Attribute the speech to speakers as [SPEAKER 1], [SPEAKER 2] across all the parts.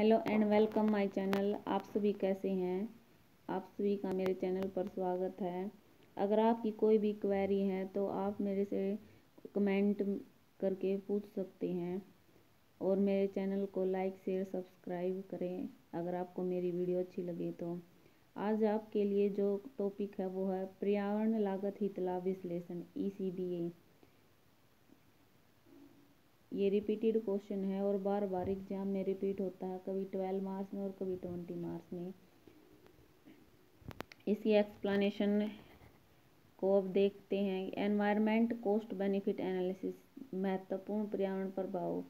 [SPEAKER 1] Hello and welcome my channel. आप सभी कैसे हैं? आप सभी का मेरे चैनल पर स्वागत है। अगर आपकी कोई भी क्वेरी है तो आप मेरे से कमेंट करके पूछ सकते हैं और मेरे चैनल को लाइक शेयर सब्सक्राइब करें अगर आपको मेरी वीडियो अच्छी लगे तो। आज आपके लिए जो टॉपिक है वो है पर्यावरण लागत हित लाभ विश्लेषण ECBA। ये रिपीटेड क्वेश्चन है और बार बार एग्जाम में रिपीट होता है, कभी 12 मार्क्स में और कभी 20 मार्क्स में। इसकी एक्सप्लेनेशन को अब देखते हैं। एनवायरनमेंट कॉस्ट बेनिफिट एनालिसिस महत्वपूर्ण पर्यावरण प्रभाव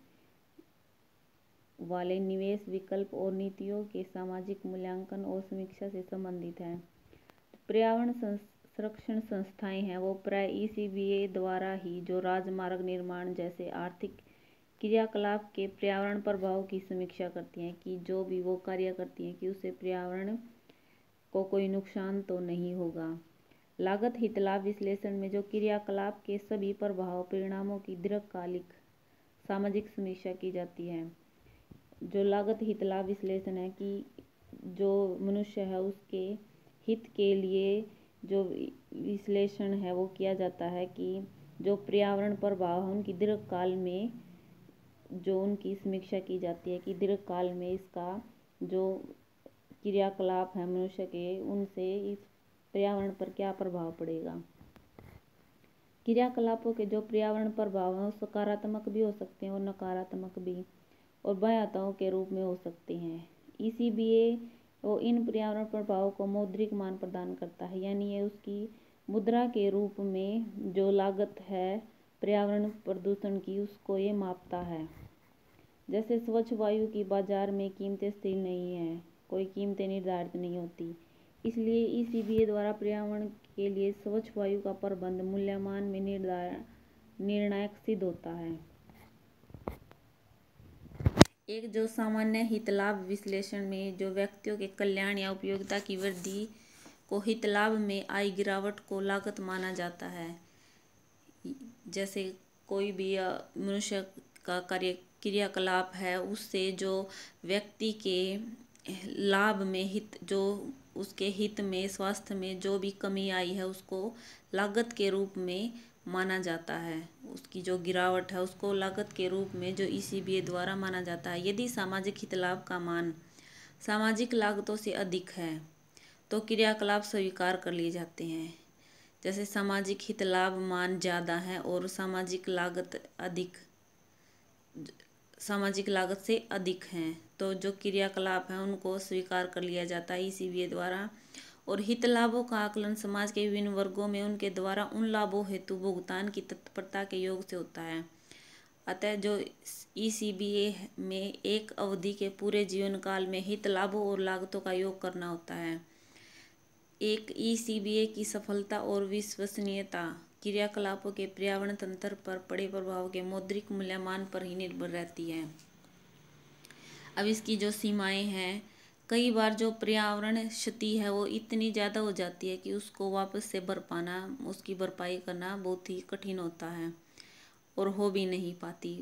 [SPEAKER 1] वाले निवेश विकल्प और नीतियों के सामाजिक मूल्यांकन और समीक्षा से संबंधित है। पर्यावरण संरक्षण संस्थाएं हैं वो प्राय ECBA द्वारा ही जो राजमार्ग निर्माण जैसे आर्थिक क्रियाकलाप के पर्यावरण प्रभाव की समीक्षा करती हैं कि जो भी वो कार्य करती हैं कि उससे पर्यावरण को कोई नुकसान तो नहीं होगा। लागत हित लाभ विश्लेषण में जो क्रियाकलाप के सभी प्रभाव परिणामों की दीर्घकालिक सामाजिक समीक्षा की जाती है। जो लागत हित लाभ विश्लेषण है कि जो मनुष्य है उसके हित के लिए जो विश्लेषण है वो किया जाता है कि जो पर्यावरण प्रभाव है उनकी दीर्घकाल में जो उनकी समीक्षा की जाती है कि दीर्घकाल में इसका जो क्रियाकलाप है मनुष्य के उनसे इस पर्यावरण पर क्या प्रभाव पड़ेगा। क्रियाकलापों के जो पर्यावरण प्रभाव हैं सकारात्मक भी हो सकते हैं और नकारात्मक भी और भयावह के रूप में हो सकते हैं। ECBA वो इन पर्यावरण प्रभावों को मौद्रिक मान प्रदान करता है, यानी ये उसकी मुद्रा के रूप में जो लागत है पर्यावरण प्रदूषण की उसको ये मापता है। जैसे स्वच्छ वायु की बाजार में कीमतें स्थिर नहीं है, कोई कीमतें निर्धारित नहीं होती, इसलिए ECBA द्वारा पर्यावरण के लिए स्वच्छ वायु का प्रबंध मूल्यमान में निर्णायक सिद्ध होता है। एक जो सामान्य हित लाभ विश्लेषण में जो व्यक्तियों के कल्याण या उपयोगिता की वृद्धि को हित लाभ में आई गिरावट को लागत माना जाता है। जैसे कोई भी मनुष्य का क्रियाकलाप है उससे जो व्यक्ति के लाभ में हित जो उसके हित में स्वास्थ्य में जो भी कमी आई है उसको लागत के रूप में माना जाता है। उसकी जो गिरावट है उसको लागत के रूप में जो ECBA द्वारा माना जाता है। यदि सामाजिक हित लाभ का मान सामाजिक लागतों से अधिक है तो क्रियाकलाप स्वीकार कर लिए जाते हैं। जैसे सामाजिक हित लाभ मान ज़्यादा है और सामाजिक लागत से अधिक हैं तो जो क्रियाकलाप हैं उनको स्वीकार कर लिया जाता है ECBA द्वारा। और हित लाभों का आकलन समाज के विभिन्न वर्गों में उनके द्वारा उन लाभों हेतु भुगतान की तत्परता के योग से होता है। अतः जो ECBA में एक अवधि के पूरे जीवन काल में हित लाभों और लागतों का योग करना होता है। एक ECBA की सफलता और विश्वसनीयता क्रियाकलापों के पर्यावरण तंत्र पर पड़े प्रभाव के मौद्रिक मूल्यमान पर ही निर्भर रहती है। अब इसकी जो सीमाएं हैं, कई बार जो पर्यावरण क्षति है वो इतनी ज़्यादा हो जाती है कि उसको वापस से भर पाना उसकी भरपाई करना बहुत ही कठिन होता है और हो भी नहीं पाती।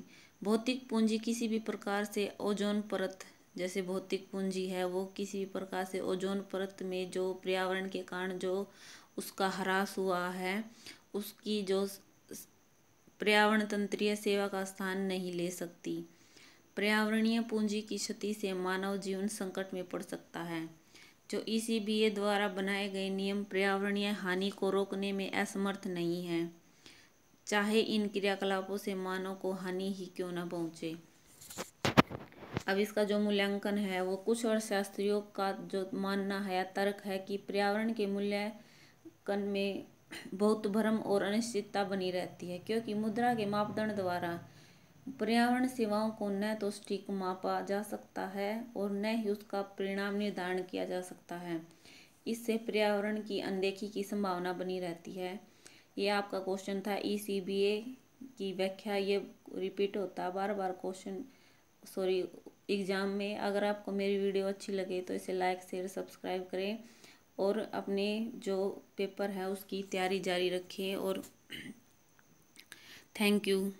[SPEAKER 1] भौतिक पूंजी किसी भी प्रकार से ओजोन परत जैसे भौतिक पूंजी है वो किसी भी प्रकार से ओजोन परत में जो पर्यावरण के कारण जो उसका ह्रास हुआ है उसकी जो पर्यावरण तंत्रीय सेवा का स्थान नहीं ले सकती। पर्यावरणीय पूंजी की क्षति से मानव जीवन संकट में पड़ सकता है। जो ECBA द्वारा बनाए गए नियम पर्यावरणीय हानि को रोकने में असमर्थ नहीं है, चाहे इन क्रियाकलापों से मानव को हानि ही क्यों न पहुंचे। अब इसका जो मूल्यांकन है वो कुछ अर्थशास्त्रियों का जो मानना है या तर्क है कि पर्यावरण के मूल्यांकन में बहुत भ्रम और अनिश्चितता बनी रहती है, क्योंकि मुद्रा के मापदंड द्वारा पर्यावरण सेवाओं को न तो सटीक मापा जा सकता है और न ही उसका परिणाम निर्धारण किया जा सकता है। इससे पर्यावरण की अनदेखी की संभावना बनी रहती है। ये आपका क्वेश्चन था ECBA की व्याख्या, ये रिपीट होता है बार बार क्वेश्चन एग्ज़ाम में। अगर आपको मेरी वीडियो अच्छी लगे तो इसे लाइक शेयर सब्सक्राइब करें और अपने जो पेपर है उसकी तैयारी जारी रखें और थैंक यू।